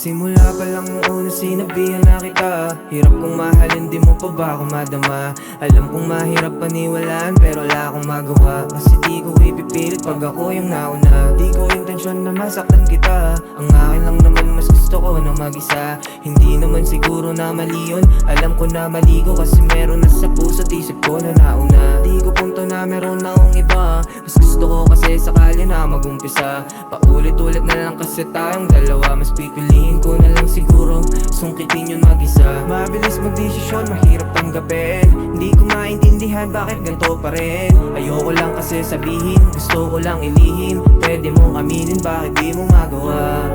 Simula pa lang nung una sinabihan na kita, hirap kong mahalin, di mo pa ba ako madama? Alam kong mahirap paniwalaan pero wala akong magawa. Kasi di ko ipipilit pag ako yung nauna. Di ko intensyon na masaktan kita, ang akin lang naman mas gusto ko na mag-isa. Hindi naman siguro na mali yun, alam ko na mali ko kasi meron na sa puso't isip ko na nauna. Di ko punto na meron na akong iba, mas gusto ko kasi sakali na mag-umpisa. Paulit-ulit na lang kasi tayong dalawa, mas pipiliin ko na lang siguro sungkitin yun mag-isa. Mabilis magdesisyon, mahirap tanggapin, hindi ko maintindihan bakit ganito pa rin. Ayoko lang kasi sabihin, gusto ko lang ilihim. Pwede mong aminin, bakit di mo magawa?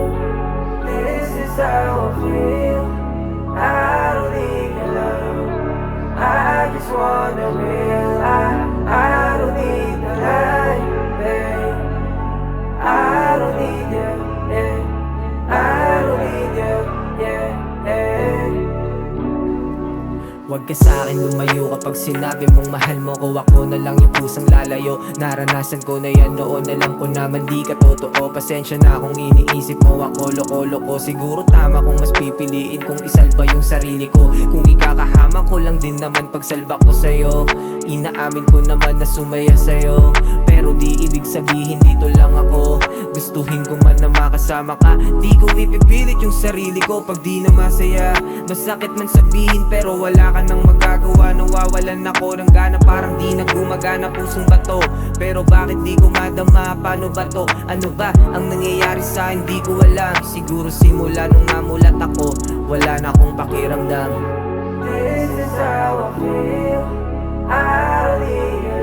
This is how I feel, I don't need your love, I just wanna realize I don't need the light, babe, I don't need you, yeah, I don't need you, yeah, yeah. Huwag ka sa'kin lumayo kapag sinabi mong mahal mo ko. Ako na lang yung kusang lalayo, naranasan ko na yan noon. Alam ko naman di ka totoo, pasensya na kung iniisip mo ako loko-loko. Siguro tama kung mas pipiliin kung isalba yung sarili ko. Kung ikakahama ko lang din naman pagsalba ko sa'yo. Inaamin ko naman na sumaya sa'yo, pero di ibig sabihin dito lang ako. Gustuhin ko man na makasama ka, di ko ipipilit yung sarili ko pag di na masaya. Masakit man sabihin pero wala ka nang magagawa. Nawawalan ako ng gana, parang di na gumagana pusong bato. Pero bakit di ko madama, paano ba to? Ano ba ang nangyayari sa akin, di ko alam. Siguro simula nung namulat ako, wala na akong pakiramdam. This is how I feel, I don't need you.